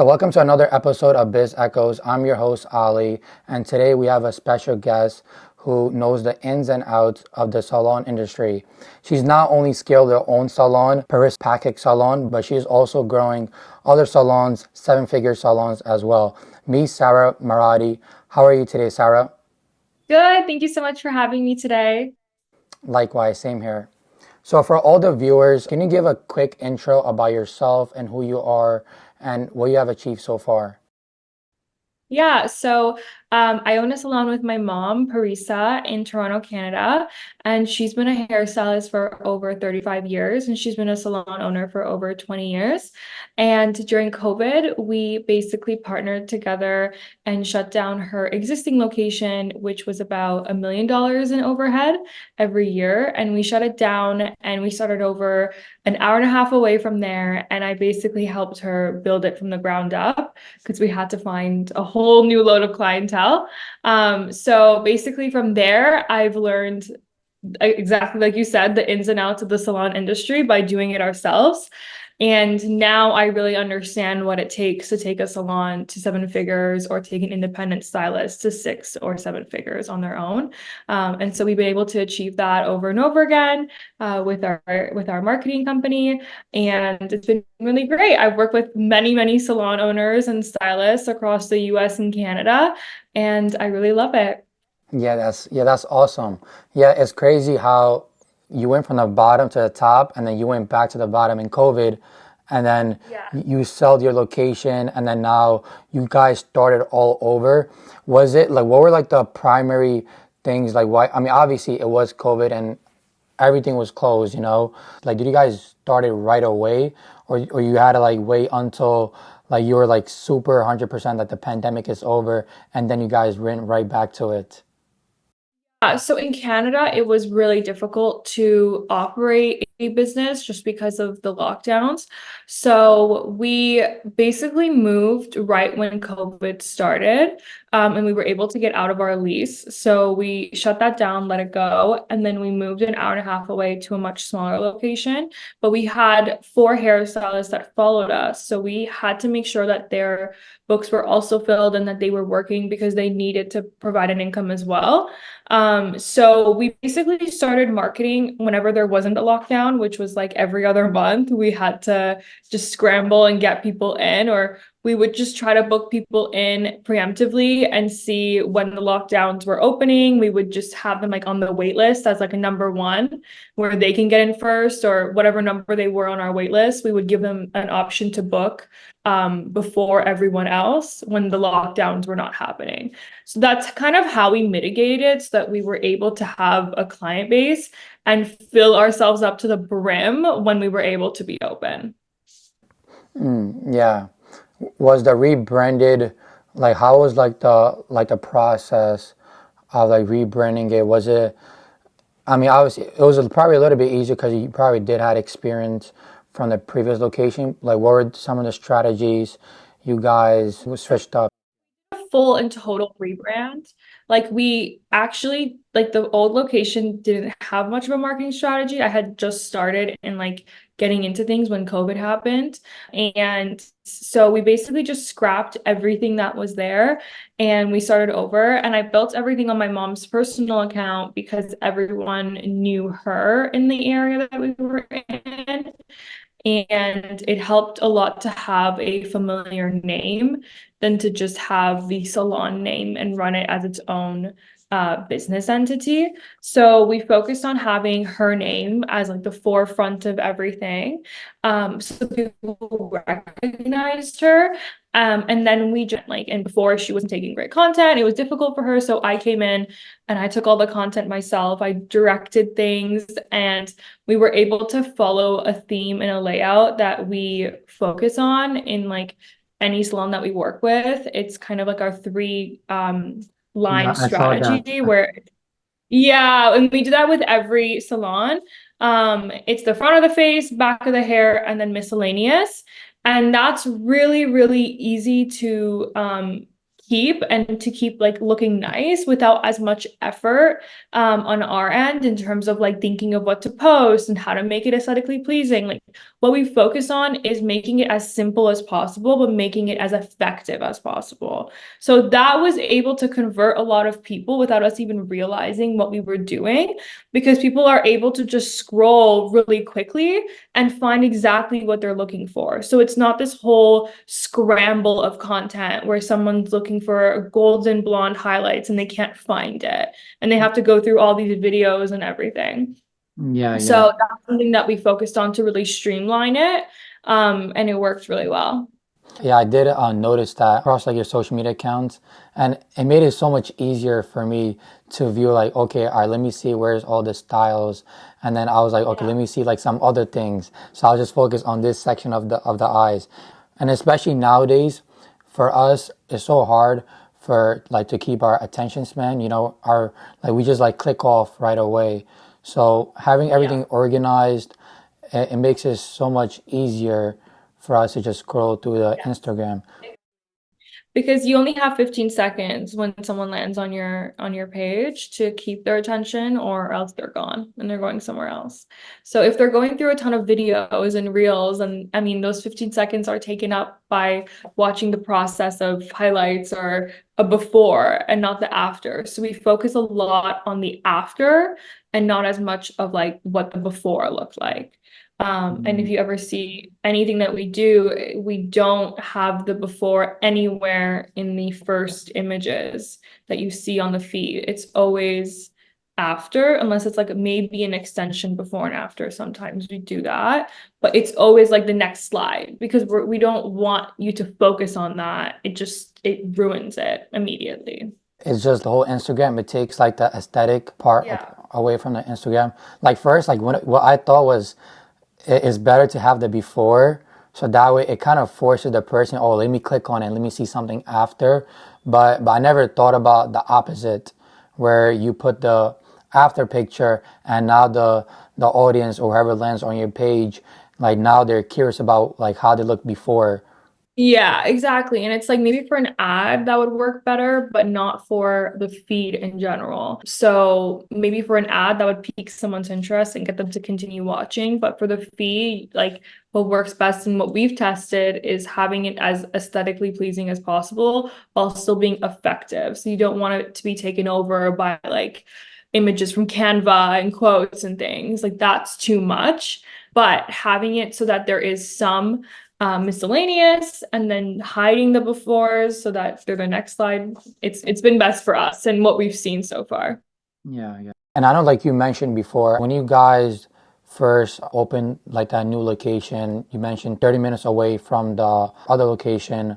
So welcome to another episode of Biz Echoes. I'm your host, Ali, and today we have a special guest who knows the ins and outs of the salon industry. She's not only scaled her own salon, Paris Package Salon, but she's also growing other salons, seven-figure salons as well. Me, Sarah Maradi. How are you today, Sarah? Good. Thank you so much for having me today. Likewise, same here. So for all the viewers, can you give a quick intro about yourself and who you are and what you have achieved so far? I own a salon with my mom, Parisa, in Toronto, Canada, and she's been a hairstylist for over 35 years, and she's been a salon owner for over 20 years. And during COVID, we basically partnered together and shut down her existing location, which was about $1 million in overhead every year. And we shut it down and we started over an hour and a half away from there. And I basically helped her build it from the ground up because we had to find a whole new load of clientele. So basically from there, I've learned exactly like you said, the ins and outs of the salon industry by doing it ourselves. And now I really understand what it takes to take a salon to seven figures or take an independent stylist to six or seven figures on their own. And so we've been able to achieve that over and over again with our marketing company, and it's been really great. I've worked with many salon owners and stylists across the U.S. and Canada, and I really love it. Yeah, that's awesome. Yeah, it's crazy how you went from the bottom to the top and then you went back to the bottom in COVID and then Yeah. you sold your location and then now you guys started all over. Was it like what were like the primary things like why I mean obviously it was COVID and everything was closed, you know? Like did you guys start it right away or you had to like wait until like you were like super 100% that the pandemic is over and then you guys went right back to it? So in Canada, it was really difficult to operate a business just because of the lockdowns. So we basically moved right when COVID started, and we were able to get out of our lease. So we shut that down, let it go, and then we moved an hour and a half away to a much smaller location. But we had four hairstylists that followed us, so we had to make sure that their books were also filled and that they were working because they needed to provide an income as well. So we basically started marketing whenever there wasn't a lockdown, which was like every other month. We had to just scramble and get people in, or we would just try to book people in preemptively and see when the lockdowns were opening. We would just have them like on the wait list as like a number one where they can get in first, or whatever number they were on our wait list. We would give them an option to book before everyone else when the lockdowns were not happening. So that's kind of how we mitigated it so that we were able to have a client base and fill ourselves up to the brim when we were able to be open. Yeah. Was the rebranded like how was like the process of like rebranding it? Was it I mean obviously it was probably a little bit easier because you probably did had experience from the previous location. Like what were some of the strategies you guys switched up? Full and total rebrand. Like we actually like the old location didn't have much of a marketing strategy. I had just started and like getting into things when COVID happened. And so we basically just scrapped everything that was there and we started over. And I built everything on my mom's personal account because everyone knew her in the area that we were in. And it helped a lot to have a familiar name than to just have the salon name and run it as its own business entity. So we focused on having her name as like the forefront of everything. So people recognized her. And then we just like, and before she wasn't taking great content, it was difficult for her. So I came in and I took all the content myself. I directed things and we were able to follow a theme and a layout that we focus on in like any salon that we work with. It's kind of like our three Yeah, line I saw that. strategy where yeah, and we do that with every salon. It's the front of the face, back of the hair, and then miscellaneous. And that's really, really easy to keep and to keep like looking nice without as much effort on our end in terms of like thinking of what to post and how to make it aesthetically pleasing. Like what we focus on is making it as simple as possible, but making it as effective as possible. So that was able to convert a lot of people without us even realizing what we were doing, because people are able to just scroll really quickly and find exactly what they're looking for. So it's not this whole scramble of content where someone's looking for golden blonde highlights and they can't find it and they have to go through all these videos and everything. Yeah, yeah. So that's something that we focused on to really streamline it. And it worked really well. Yeah, I did notice that across like your social media accounts, and it made it so much easier for me to view like, okay, all right, let me see where's all the styles, and then I was like, okay, let me see like some other things. So I'll just focus on this section of the eyes, and especially nowadays, for us, it's so hard for like to keep our attention span. You know, our like we just like click off right away. So having everything organized, it makes it so much easier for us to just scroll through the Instagram. Because you only have 15 seconds when someone lands on your page to keep their attention, or else they're gone and they're going somewhere else. So if they're going through a ton of videos and reels, and I mean those 15 seconds are taken up by watching the process of highlights or a before and not the after. So we focus a lot on the after and not as much of like what the before looked like. And if you ever see anything that we do, we don't have the before anywhere in the first images that you see on the feed. It's always after, unless it's like maybe an extension before and after. Sometimes we do that, but it's always like the next slide because we don't want you to focus on that. It ruins it immediately. It's just the whole Instagram. It takes like the aesthetic part Yeah. away from the Instagram. Like first, like what I thought was it's better to have the before, so that way it kind of forces the person, oh, let me click on it, let me see something after. But I never thought about the opposite, where you put the after picture and now the audience or whoever lands on your page, like now they're curious about like how they look before. Yeah, exactly. And it's like maybe for an ad that would work better, but not for the feed in general. So maybe for an ad that would pique someone's interest and get them to continue watching. But for the feed, like what works best and what we've tested is having it as aesthetically pleasing as possible while still being effective. So you don't want it to be taken over by like images from Canva and quotes and things. Like that's too much. But having it so that there is some miscellaneous and then hiding the befores so that they're the next slide. It's been best for us and what we've seen so far. Yeah, yeah. And I know, like you mentioned before, when you guys first opened like that new location, you mentioned 30 minutes away from the other location.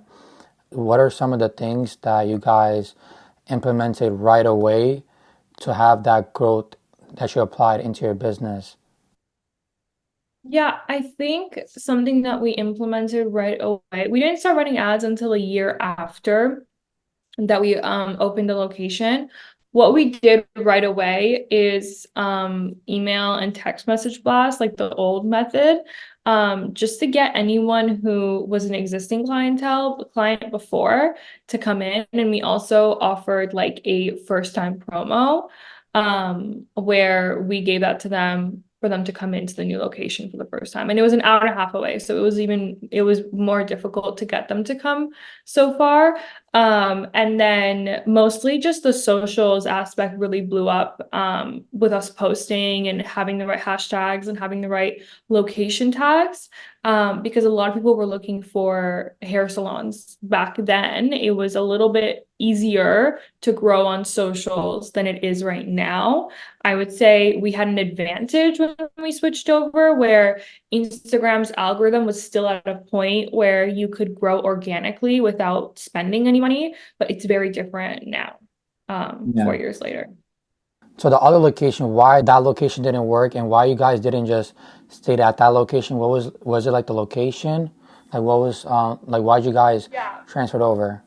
What are some of the things that you guys implemented right away to have that growth that you applied into your business? Yeah, I think something that we implemented right away. We didn't start running ads until a year after that we opened the location. What we did right away is email and text message blast, like the old method, just to get anyone who was an existing client before to come in. And we also offered like a first time promo where we gave that to them for them to come into the new location for the first time. And it was an hour and a half away. So it was more difficult to get them to come so far. And then mostly just the socials aspect really blew up with us posting and having the right hashtags and having the right location tags. Because a lot of people were looking for hair salons back then. It was a little bit easier to grow on socials than it is right now. I would say we had an advantage when we switched over, where Instagram's algorithm was still at a point where you could grow organically without spending any money, but it's very different now, Yeah. 4 years later. So the other location, why that location didn't work and why you guys didn't just stay at that location? Was it like the location? Like what was like why'd you guys Yeah. transferred over?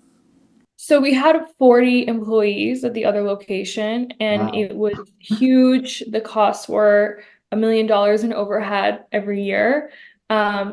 So we had 40 employees at the other location, and Wow. it was huge. The costs were $1 million in overhead every year.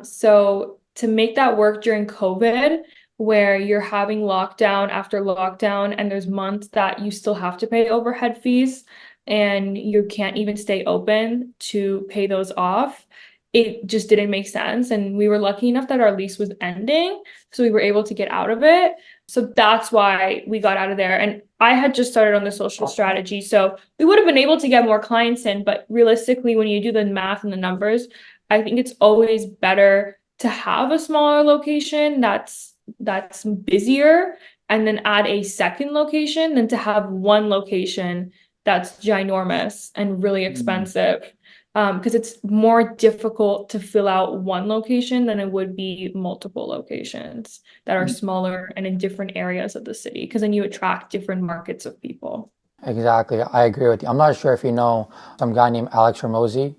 So to make that work during COVID, where you're having lockdown after lockdown, and there's months that you still have to pay overhead fees and you can't even stay open to pay those off. It just didn't make sense. And we were lucky enough that our lease was ending, so we were able to get out of it. So that's why we got out of there. And I had just started on the social strategy. So we would have been able to get more clients in, but realistically, when you do the math and the numbers, I think it's always better to have a smaller location that's busier and then add a second location than to have one location that's ginormous and really expensive. Because it's more difficult to fill out one location than it would be multiple locations that are smaller and in different areas of the city, because then you attract different markets of people. Exactly. I agree with you. I'm not sure if you know some guy named Alex Ramosi.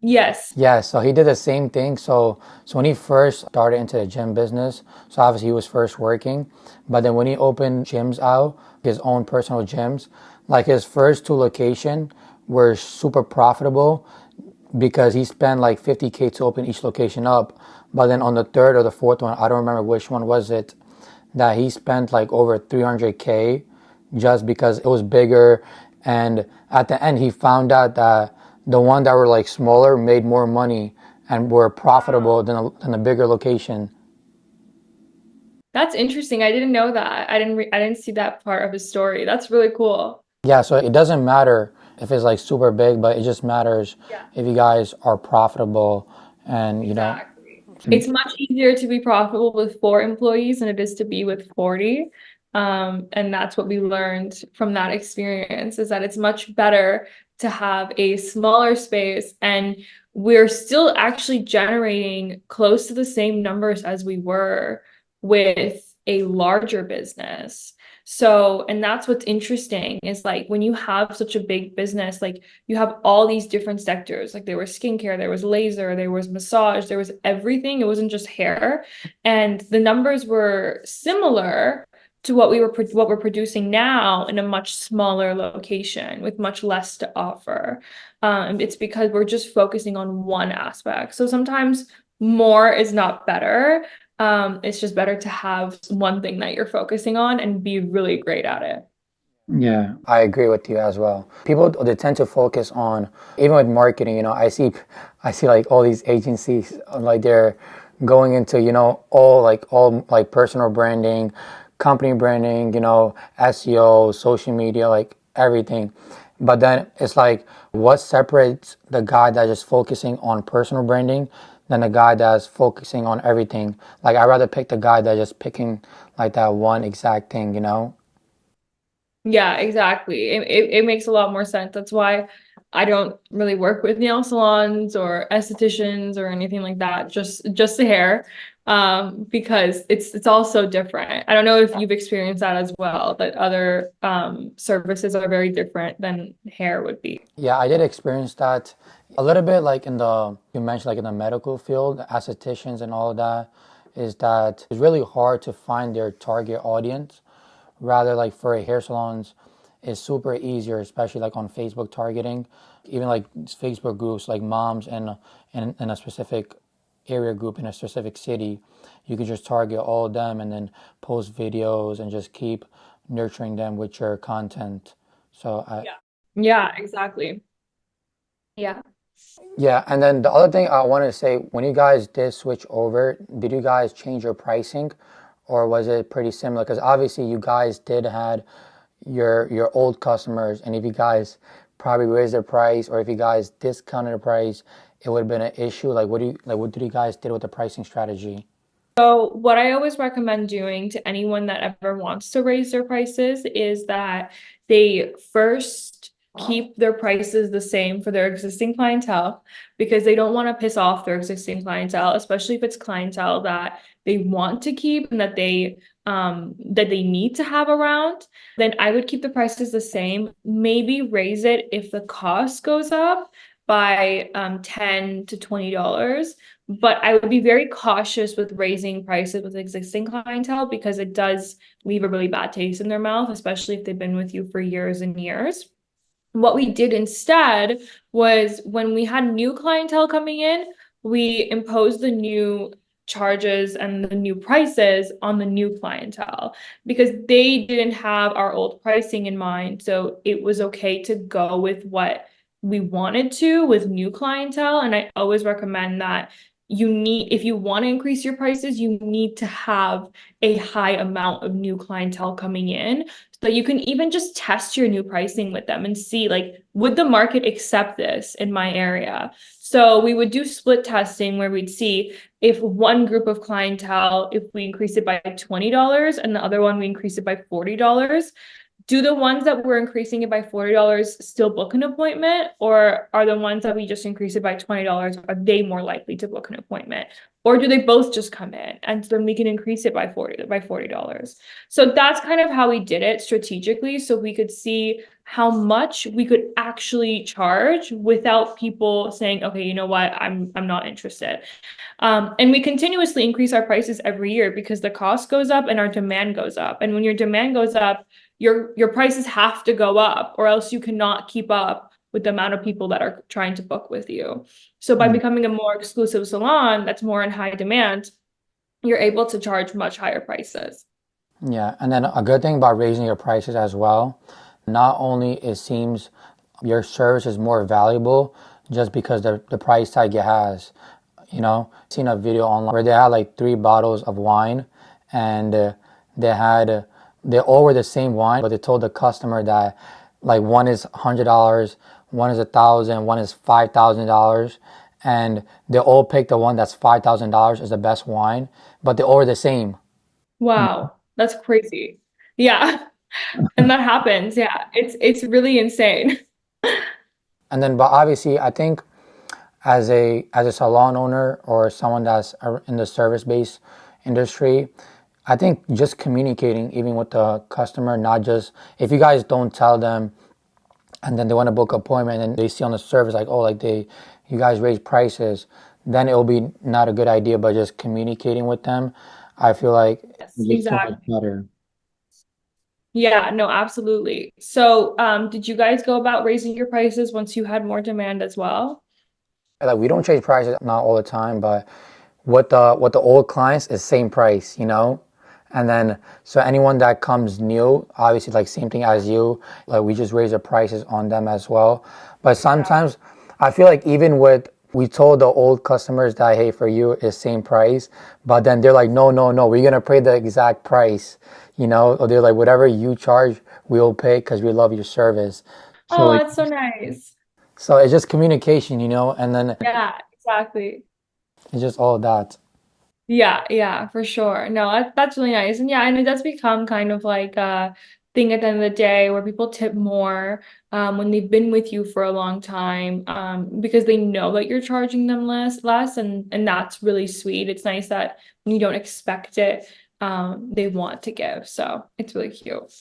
Yes. Yeah, so he did the same thing. So when he first started into the gym business, so obviously he was first working, but then when he opened gyms out, his own personal gyms, like his first two location were super profitable because he spent like 50K to open each location up. But then on the third or the fourth one, I don't remember which one was it, that he spent like over 300K just because it was bigger. And at the end, he found out that the one that were like smaller made more money and were profitable than a bigger location. That's interesting. I didn't know that. I didn't see that part of his story. That's really cool. Yeah, so it doesn't matter if it's like super big, but it just matters Yeah. if you guys are profitable and Exactly. It's much easier to be profitable with 4 employees than it is to be with 40. And that's what we learned from that experience, is that it's much better to have a smaller space, and we're still actually generating close to the same numbers as we were with a larger business. So, and that's what's interesting, is like when you have such a big business, like you have all these different sectors. Like there was skincare, there was laser, there was massage, there was everything. It wasn't just hair. And the numbers were similar to what we're producing now in a much smaller location with much less to offer. It's because we're just focusing on one aspect. So sometimes more is not better. It's just better to have one thing that you're focusing on and be really great at it. Yeah, I agree with you as well. People they tend to focus on even with marketing. I see like all these agencies like they're going into all like personal branding, company branding, SEO, social media, like everything. But then it's like what separates the guy that's just focusing on personal branding than the guy that's focusing on everything. Like I'd rather pick the guy that's just picking like that one exact thing. Yeah, exactly. It makes a lot more sense. That's why I don't really work with nail salons or estheticians or anything like that. Just the hair. Because it's all so different. I don't know if you've experienced that as well, that other services are very different than hair would be. Yeah, I did experience that a little bit, like you mentioned, like in the medical field, the estheticians and all of that, is that it's really hard to find their target audience. Rather, like for hair salons, it's super easier, especially like on Facebook targeting, even like Facebook groups, like moms in a specific area group in a specific city. You could just target all of them and then post videos and just keep nurturing them with your content. So I, Yeah, exactly. Yeah. Yeah, and then the other thing I wanted to say, when you guys did switch over, did you guys change your pricing, or was it pretty similar? Because obviously you guys did had your old customers, and if you guys probably raised their price, or if you guys discounted the price, it would have been an issue. What did you guys did with the pricing strategy? So what I always recommend doing to anyone that ever wants to raise their prices is that they first keep their prices the same for their existing clientele, because they don't want to piss off their existing clientele, especially if it's clientele that they want to keep and that they need to have around. Then I would keep the prices the same, maybe raise it if the cost goes up by $10 to $20. But I would be very cautious with raising prices with existing clientele, because it does leave a really bad taste in their mouth, especially if they've been with you for years and years. What we did instead was, when we had new clientele coming in, we imposed the new charges and the new prices on the new clientele because they didn't have our old pricing in mind. So it was okay to go with what we wanted to with new clientele. And I always recommend that if you want to increase your prices, you need to have a high amount of new clientele coming in. So you can even just test your new pricing with them and see, like, would the market accept this in my area? So we would do split testing where we'd see if one group of clientele, if we increase it by $20 and the other one we increase it by $40, do the ones that we're increasing it by $40 still book an appointment, or are the ones that we just increase it by $20, are they more likely to book an appointment? Or do they both just come in and then we can increase it by $40? So that's kind of how we did it strategically, so we could see how much we could actually charge without people saying, okay, you know what, I'm not interested. And we continuously increase our prices every year because the cost goes up and our demand goes up. And when your demand goes up, your prices have to go up, or else you cannot keep up with the amount of people that are trying to book with you. So by becoming a more exclusive salon that's more in high demand, you're able to charge much higher prices. Yeah, and then a good thing about raising your prices as well, not only it seems your service is more valuable just because the price tag it has. You know, seen a video online where they had like three bottles of wine, and they all were the same wine, but they told the customer that like one is $100, one is $1,000, one is $5,000, and they all picked the one that's $5,000 as the best wine, but they all were the same. Wow, that's crazy. Yeah. And that happens. Yeah. It's really insane. And then, but obviously, I think as a salon owner or someone that's in the service based industry, I think just communicating even with the customer, not just if you guys don't tell them and then they want to book an appointment and they see on the service like, oh, like you guys raise prices, then it will be not a good idea. But just communicating with them, I feel like Yes, it's just so much exactly. better. Yeah, no, absolutely. So, did you guys go about raising your prices once you had more demand as well? Like we don't change prices not all the time, but what the old clients is same price, you know? And then so anyone that comes new, obviously like same thing as you, like we just raise the prices on them as well. But sometimes I feel like even with we told the old customers that hey for you is same price, but then they're like no no no we're gonna pay the exact price, you know? Or they're like whatever you charge we'll pay because we love your service. So Oh, like that's so nice. so it's just communication, you know, and then Yeah, exactly. it's just all that. Yeah, yeah, for sure. No, that's really nice. And yeah, and it does become kind of like a thing at the end of the day where people tip more when they've been with you for a long time because they know that you're charging them less and that's really sweet. It's nice that when you don't expect it, they want to give. So it's really cute.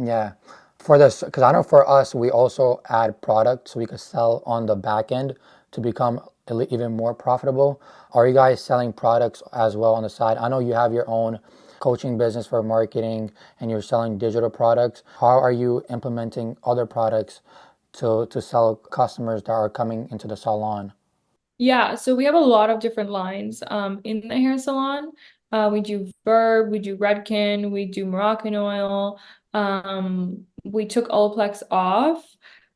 Yeah. For this, because I know for us, we also add product so we could sell on the back end to become even more profitable. Are you guys selling products as well on the side? I know you have your own coaching business for marketing and you're selling digital products. How are you implementing other products to sell customers that are coming into the salon? Yeah, so we have a lot of different lines in the hair salon. We do Verb, we do Redken, we do Moroccan oil. We took Olaplex off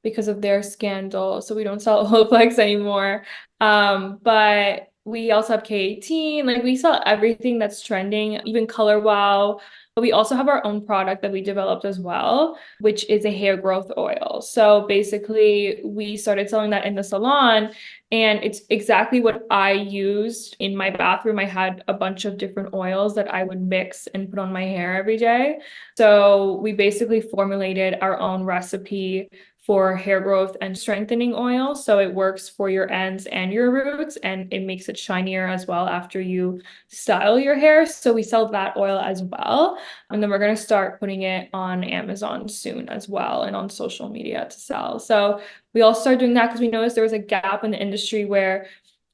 because of their scandal, so we don't sell Olaplex anymore. But we also have K18, like we sell everything that's trending, even Color Wow. But we also have our own product that we developed as well, which is a hair growth oil. So basically, we started selling that in the salon. And it's exactly what I used in my bathroom. I had a bunch of different oils that I would mix and put on my hair every day. So we basically formulated our own recipe for hair growth and strengthening oil. So it works for your ends and your roots, and it makes it shinier as well after you style your hair. So we sell that oil as well. And then we're going to start putting it on Amazon soon as well and on social media to sell. So we all started doing that because we noticed there was a gap in the industry where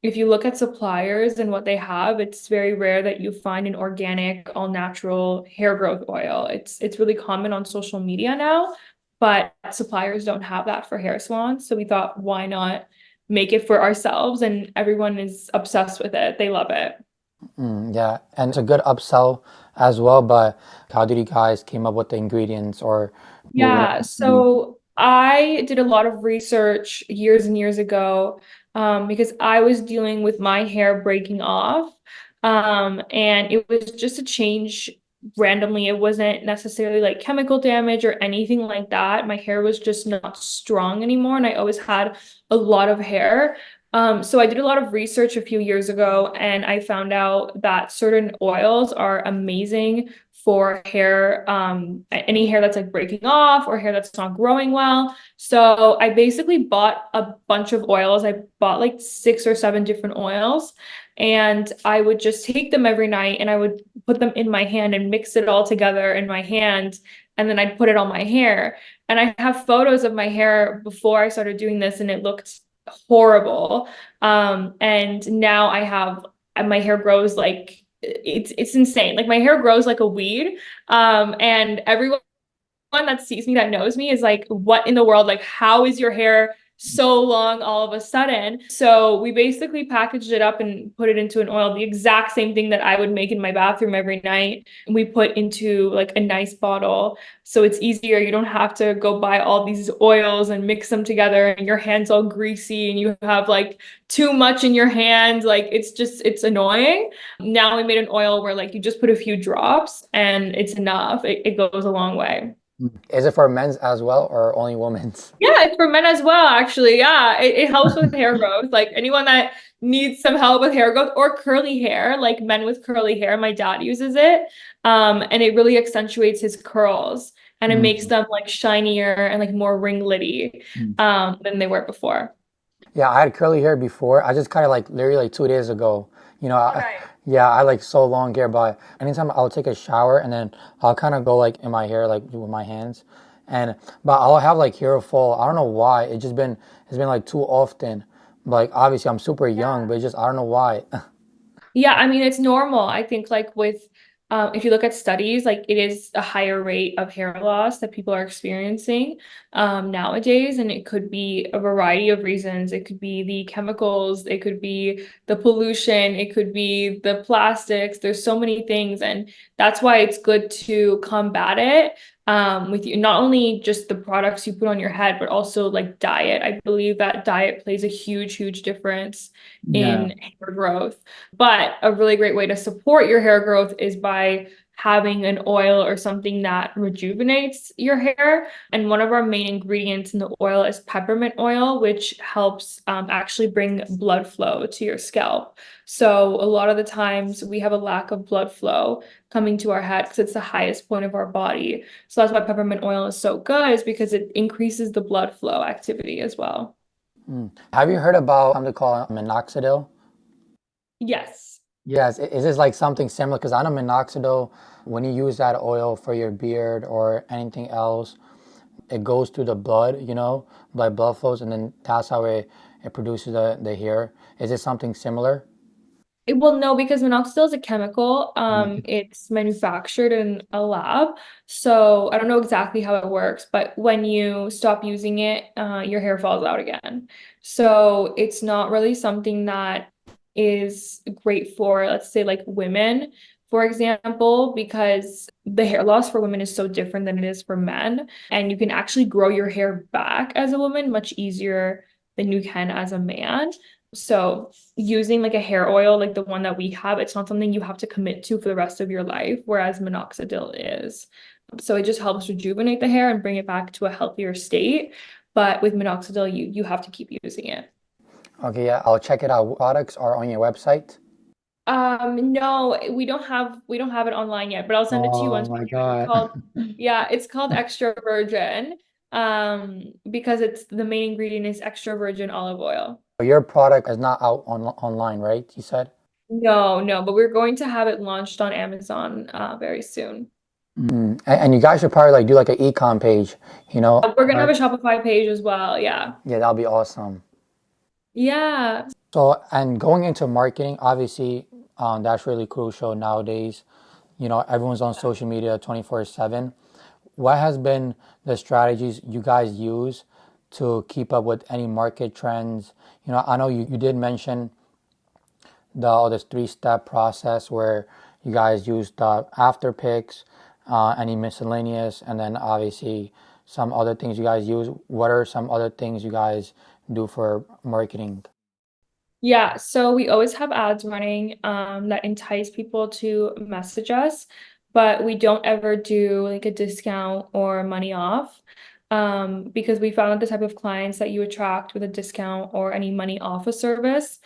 if you look at suppliers and what they have, it's very rare that you find an organic, all natural hair growth oil. It's really common on social media now, but suppliers don't have that for hair salons. So we thought, why not make it for ourselves? And everyone is obsessed with it. They love it. Yeah, and it's a good upsell as well. But how did you guys came up with the ingredients or what? Yeah, so I did a lot of research years and years ago, because I was dealing with my hair breaking off. And it was just a change randomly. It wasn't necessarily like chemical damage or anything like that. My hair was just not strong anymore, and I always had a lot of hair. So I did a lot of research a few years ago, and I found out that certain oils are amazing for hair, any hair that's like breaking off or hair that's not growing well. So I basically bought a bunch of oils. I bought like 6 or 7 different oils, and I would just take them every night and I would put them in my hand and mix it all together in my hand. And then I'd put it on my hair. And I have photos of my hair before I started doing this, and it looked horrible. And now I have my hair grows like it's insane. Like my hair grows like a weed. And everyone that sees me that knows me is like, what in the world? Like, how is your hair so long all of a sudden? So we basically packaged it up and put it into an oil, the exact same thing that I would make in my bathroom every night. We put into like a nice bottle. So it's easier. You don't have to go buy all these oils and mix them together and your hands all greasy and you have like too much in your hand. Like it's annoying. Now we made an oil where like you just put a few drops and it's enough. It goes a long way. Is it for men's as well or only women's? Yeah, it's for men as well, actually. Yeah, it helps with hair growth. Like anyone that needs some help with hair growth or curly hair, like men with curly hair, my dad uses it. And it really accentuates his curls and it makes Mm. them like shinier and like more ringlety than they were before. Yeah, I had curly hair before. I just kind of like literally like 2 days ago. You know, Oh, nice. yeah, I like so long hair, but anytime I'll take a shower and then I'll kind of go like in my hair like with my hands, and but I'll have like hair fall. I don't know why. It's been like too often. Like obviously I'm super young, but it's just I don't know why. Yeah, I mean, it's normal. I think like with if you look at studies, like it is a higher rate of hair loss that people are experiencing nowadays, and it could be a variety of reasons. It could be the chemicals, it could be the pollution, it could be the plastics. There's so many things, and that's why it's good to combat it with you, not only just the products you put on your head, but also like diet. I believe that diet plays a huge, huge difference Yeah. in hair growth. But a really great way to support your hair growth is by having an oil or something that rejuvenates your hair. And one of our main ingredients in the oil is peppermint oil, which helps actually bring blood flow to your scalp. So a lot of the times we have a lack of blood flow coming to our head because it's the highest point of our body. So that's why peppermint oil is so good, is because it increases the blood flow activity as well. Mm. Have you heard about something called minoxidil? Yes. Yes, is this like something similar? Because I know minoxidil, when you use that oil for your beard or anything else, it goes through the blood, you know, blood flows, and then that's how it produces the hair. Is it something similar? Well, no, because minoxidil is a chemical. Mm. It's manufactured in a lab. So I don't know exactly how it works, but when you stop using it, your hair falls out again. So it's not really something that is great for, let's say, like women, for example, because the hair loss for women is so different than it is for men. And you can actually grow your hair back as a woman much easier than you can as a man. So using like a hair oil like the one that we have, it's not something you have to commit to for the rest of your life, whereas minoxidil is. So it just helps rejuvenate the hair and bring it back to a healthier state. But with minoxidil, you have to keep using it. Okay, yeah, I'll check it out. Products are on your website. No, we don't have it online yet, but I'll send it to you Oh once my we do it. It's God. called, yeah, it's called extra virgin. Because it's the main ingredient is extra virgin olive oil. Your product is not out online, right? You said? No, no, but we're going to have it launched on Amazon very soon. Mm. And you guys should probably like do like an ecom page, you know? We're gonna have a Shopify page as well. Yeah. Yeah, that'll be awesome. Yeah. So, and going into marketing, obviously, that's really crucial nowadays. You know, everyone's on social media 24/7. What has been the strategies you guys use to keep up with any market trends? You know, I know you did mention this three-step process where you guys use the after picks, any miscellaneous, and then obviously some other things you guys use. What are some other things you guys do for marketing? Yeah, so we always have ads running that entice people to message us, but we don't ever do like a discount or money off because we found that the type of clients that you attract with a discount or any money off a service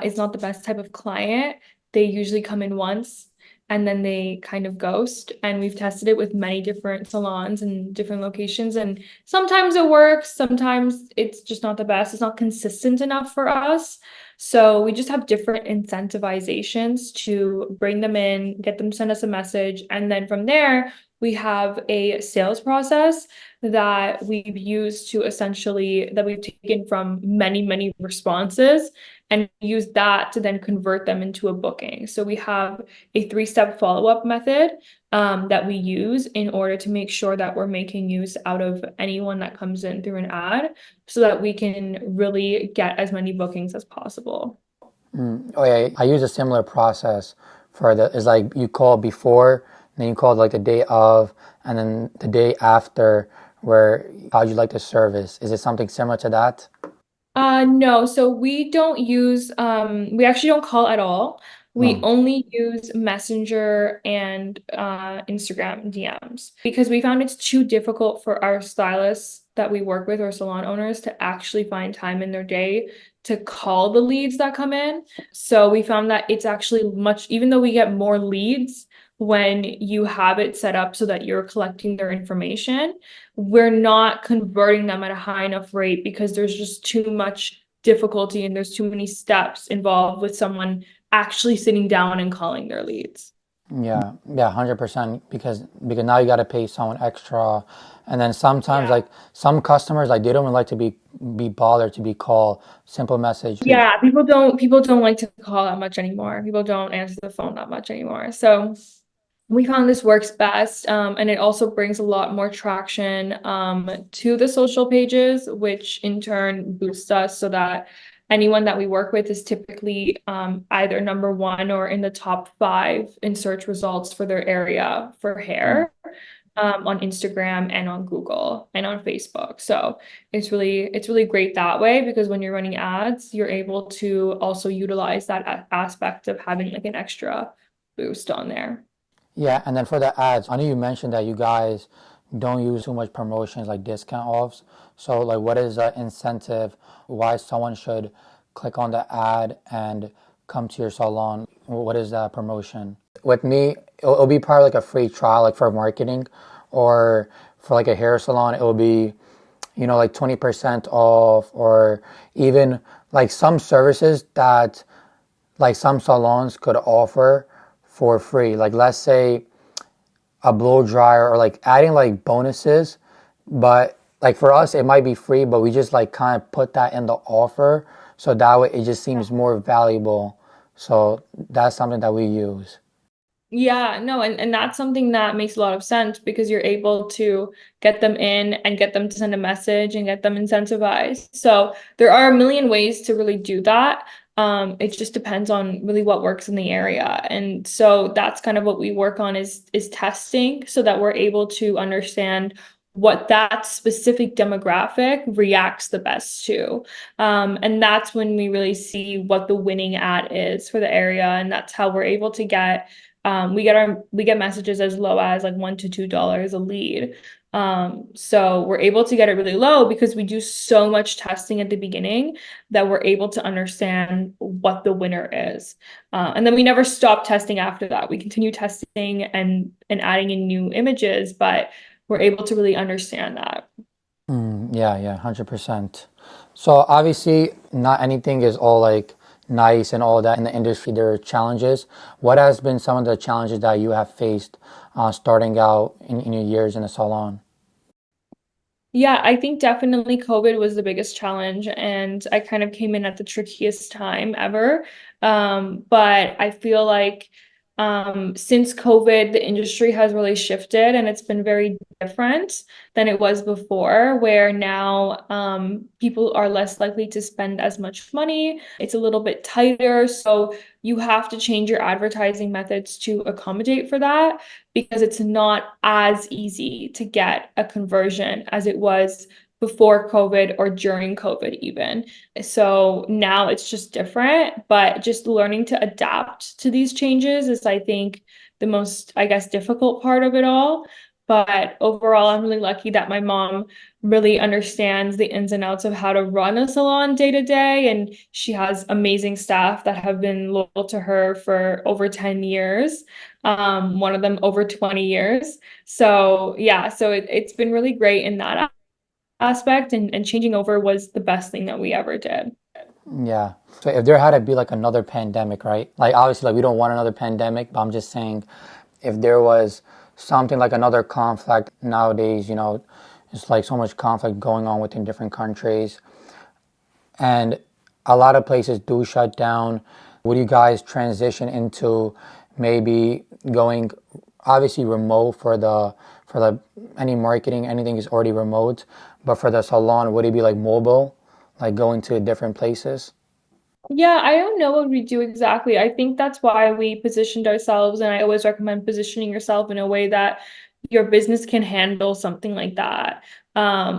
is not the best type of client. They usually come in once and then they kind of ghost. And we've tested it with many different salons and different locations, and sometimes it works, sometimes it's just not the best. It's not consistent enough for us. So we just have different incentivizations to bring them in, get them to send us a message, and then from there, we have a sales process that we've used to essentially that we've taken from many, many responses and use that to then convert them into a booking. So we have a three-step follow-up method that we use in order to make sure that we're making use out of anyone that comes in through an ad so that we can really get as many bookings as possible. Oh yeah, I use a similar process for the. It's like you call before, then you call like the day of, and then the day after. Where how'd you like the service? Is it something similar to that? No, so we don't use we actually don't call at all. We No. only use Messenger and Instagram DMs because we found it's too difficult for our stylists that we work with or salon owners to actually find time in their day to call the leads that come in. So we found that it's actually much, even though we get more leads when you have it set up so that you're collecting their information, we're not converting them at a high enough rate because there's just too much difficulty and there's too many steps involved with someone actually sitting down and calling their leads. Yeah, yeah, 100%. Because now you got to pay someone extra, and then sometimes Yeah. like some customers like they don't even like to be bothered to be called. Simple message. Yeah, people don't like to call that much anymore. People don't answer the phone that much anymore. So we found this works best, and it also brings a lot more traction to the social pages, which in turn boosts us so that anyone that we work with is typically either number one or in the top five in search results for their area for Mm. hair on Instagram and on Google and on Facebook. So it's really great that way because when you're running ads, you're able to also utilize that aspect of having like an extra boost on there. Yeah, and then for the ads, I know you mentioned that you guys don't use too much promotions like discount offs. So like, what is the incentive? Why someone should click on the ad and come to your salon? What is that promotion? With me, it'll be probably like a free trial, like for marketing, or for like a hair salon, it'll be, like 20% off, or even like some services that like some salons could offer for free. Like let's say a blow dryer or like adding like bonuses, but like for us it might be free, but we just like kind of put that in the offer so that way it just seems more valuable. So that's something that we use. Yeah, no, and that's something that makes a lot of sense because you're able to get them in and get them to send a message and get them incentivized. So there are a million ways to really do that. It just depends on really what works in the area. And so that's kind of what we work on is testing so that we're able to understand what that specific demographic reacts the best to. And that's when we really see what the winning ad is for the area. And that's how we're able to get we get messages as low as like $1 to $2 a lead. So we're able to get it really low because we do so much testing at the beginning that we're able to understand what the winner is. And then we never stop testing after that. We continue testing and adding in new images, but we're able to really understand that. Yeah, yeah, 100%. So obviously not anything is all like nice and all that in the industry. There are challenges. What has been some of the challenges that you have faced starting out in your years in the salon? Yeah, I think definitely COVID was the biggest challenge, and I kind of came in at the trickiest time ever. But I feel like Since COVID, the industry has really shifted and it's been very different than it was before, where now people are less likely to spend as much money. It's a little bit tighter. So you have to change your advertising methods to accommodate for that because it's not as easy to get a conversion as it was before COVID or during COVID, even. So now it's just different, but just learning to adapt to these changes is, I think, the most, I guess, difficult part of it all. But overall, I'm really lucky that my mom really understands the ins and outs of how to run a salon day to day. And she has amazing staff that have been loyal to her for over 10 years, one of them over 20 years. So, yeah, so it's been really great in that aspect, and changing over was the best thing that we ever did. Yeah. So if there had to be like another pandemic, right? Like obviously like we don't want another pandemic, but I'm just saying if there was something like another conflict nowadays, it's like so much conflict going on within different countries and a lot of places do shut down. Would you guys transition into maybe going obviously remote for the any marketing, anything is already remote, but for the salon, would it be like mobile, like going to different places? Yeah, I don't know what we do exactly. I think that's why we positioned ourselves, and I always recommend positioning yourself in a way that your business can handle something like that,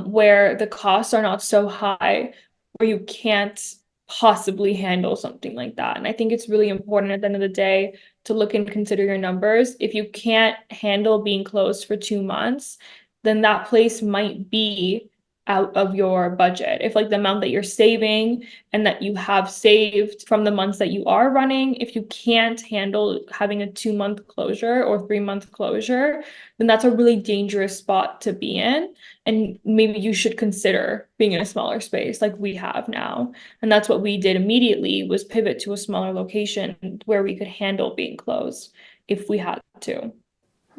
where the costs are not so high, where you can't possibly handle something like that. And I think it's really important at the end of the day to look and consider your numbers. If you can't handle being closed for 2 months, then that place might be out of your budget. If like the amount that you're saving and that you have saved from the months that you are running, if you can't handle having a 2 month closure or 3 month closure, then that's a really dangerous spot to be in. And maybe you should consider being in a smaller space like we have now. And that's what we did immediately, was pivot to a smaller location where we could handle being closed if we had to.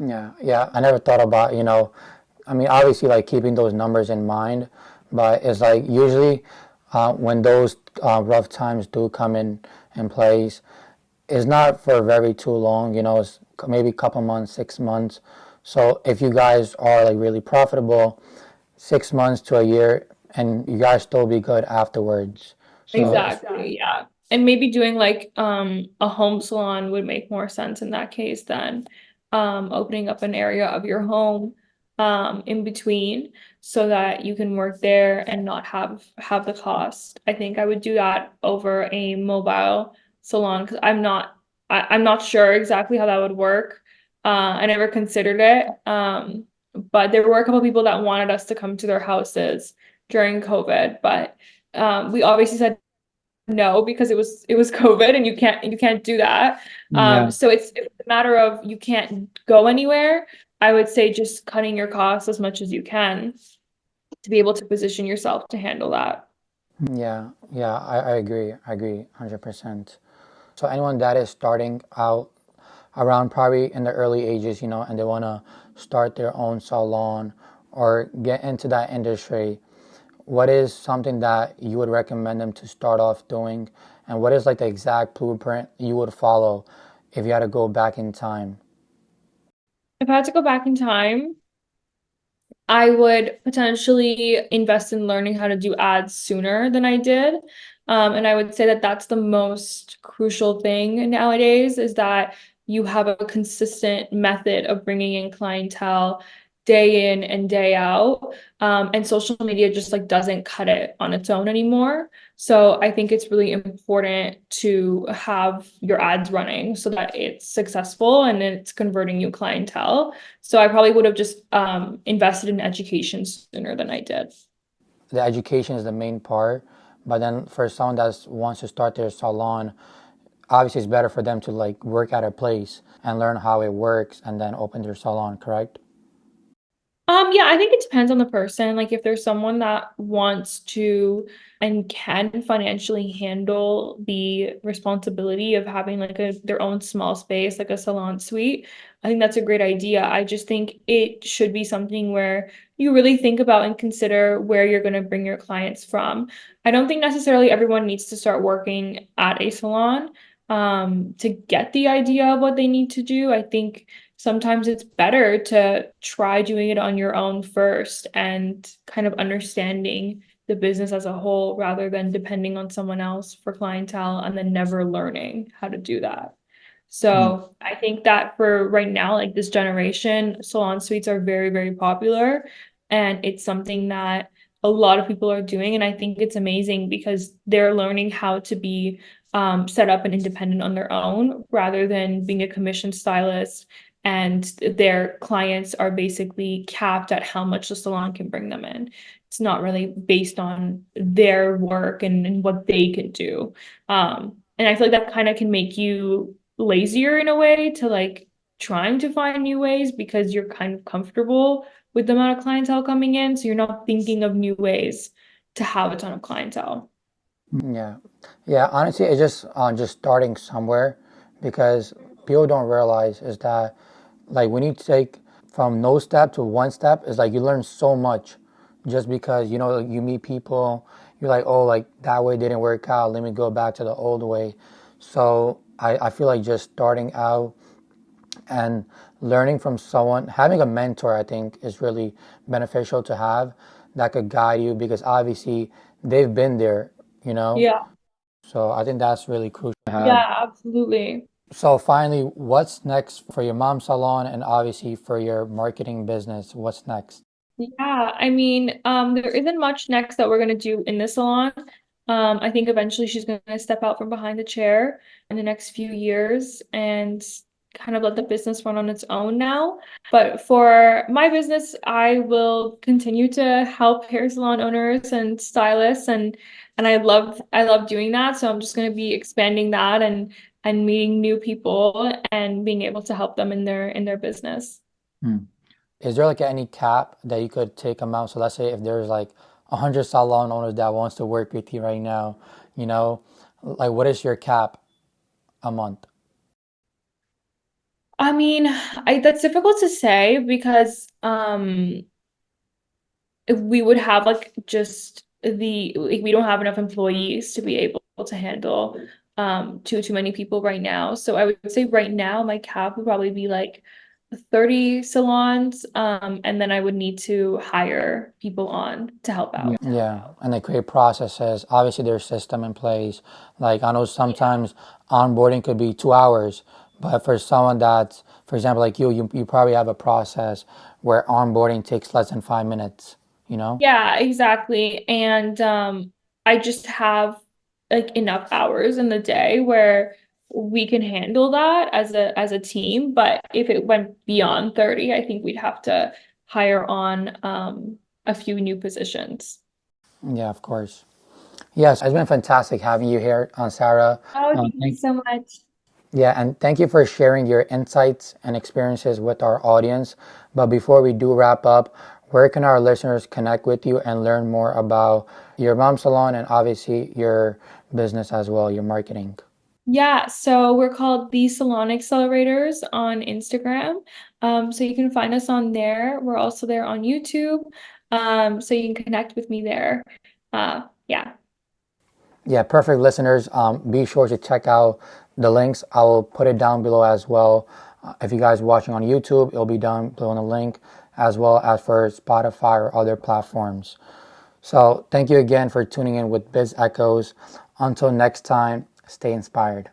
Yeah, yeah. I never thought about, I mean, obviously, like keeping those numbers in mind, but it's like usually when those rough times do come in place, it's not for very too long. It's maybe a couple months, 6 months. So if you guys are like really profitable, 6 months to a year, and you guys still be good afterwards. So Exactly, yeah. And maybe doing like a home salon would make more sense in that case than opening up an area of your home in between so that you can work there and not have the cost. I think I would do that over a mobile salon because I'm not sure exactly how that would work. I never considered it. But there were a couple people that wanted us to come to their houses during COVID, but we obviously said no because it was COVID and you can't do that. yeah, So it's a matter of you can't go anywhere. I would say just cutting your costs as much as you can to be able to position yourself to handle that. yeah, yeah. I agree. I agree, 100%. So anyone that is starting out around probably in the early ages, and they want to start their own salon or get into that industry, what is something that you would recommend them to start off doing? And what is like the exact blueprint you would follow if you had to go back in time? If I had to go back in time, I would potentially invest in learning how to do ads sooner than I did. And I would say that that's the most crucial thing nowadays is that you have a consistent method of bringing in clientele day in and day out. And social media just like doesn't cut it on its own anymore. So I think it's really important to have your ads running so that it's successful and it's converting you clientele. So I probably would have just invested in education sooner than I did. The education is the main part, but then for someone that wants to start their salon, obviously it's better for them to like work at a place and learn how it works and then open their salon, correct? Yeah, I think it depends on the person. Like if there's someone that wants to and can financially handle the responsibility of having like their own small space, like a salon suite, I think that's a great idea. I just think it should be something where you really think about and consider where you're going to bring your clients from. I don't think necessarily everyone needs to start working at a salon. to get the idea of what they need to do. I think sometimes it's better to try doing it on your own first and kind of understanding the business as a whole rather than depending on someone else for clientele and then never learning how to do that. Mm. So I think that for right now, like this generation, salon suites are very, very popular. And it's something that a lot of people are doing. And I think it's amazing because they're learning how to be set up and independent on their own rather than being a commission stylist. And their clients are basically capped at how much the salon can bring them in. It's not really based on their work and what they can do. And I feel like that kind of can make you lazier in a way to like trying to find new ways because you're kind of comfortable with the amount of clientele coming in. So you're not thinking of new ways to have a ton of clientele. Yeah, yeah. Honestly, it's just starting somewhere, because people don't realize is that like when you take from no step to one step, is like you learn so much, just because you meet people, you're like, oh, like that way didn't work out. Let me go back to the old way. So I feel like just starting out and learning from someone, having a mentor, I think is really beneficial to have, that could guide you, because obviously they've been there, you know. Yeah, So I think that's really crucial to have. yeah, absolutely. So finally, what's next for your mom's salon and obviously for your marketing business? What's next? Yeah, I mean, there isn't much next that we're gonna do in the salon. I think eventually she's gonna step out from behind the chair in the next few years and kind of let the business run on its own now. But for my business, I will continue to help hair salon owners and stylists and I love doing that. So I'm just gonna be expanding that and meeting new people and being able to help them in their business. Hmm. Is there like any cap that you could take amount? So let's say if there's like 100 salon owners that wants to work with you right now, you know, like what is your cap a month? I mean, that's difficult to say because if we would have like just like we don't have enough employees to be able to handle too many people right now. So I would say right now my cap would probably be like 30 salons and then I would need to hire people on to help Yeah. out. Yeah, and they create processes. Obviously, there's system in place. Like I know sometimes onboarding could be 2 hours, but for someone that's, for example, like you probably have a process where onboarding takes less than 5 minutes. You know? Yeah, exactly. And I just have like enough hours in the day where we can handle that as a team. But if it went beyond 30, I think we'd have to hire on a few new positions. Yeah, of course. Yes, it's been fantastic having you here, Sarah. Oh, thank you Thank so much. Yeah, and thank you for sharing your insights and experiences with our audience. But before we do wrap up, where can our listeners connect with you and learn more about your mom salon and obviously your business as well, your marketing? Yeah, so we're called the Salon Accelerators on Instagram. So you can find us on there. We're also there on YouTube. So you can connect with me there. Yeah. Yeah, perfect, listeners. Be sure to check out the links. I will put it down below as well. If you guys watching on YouTube, it'll be down below in the link, as well as for Spotify or other platforms. So thank you again for tuning in with Biz Echoes. Until next time, stay inspired.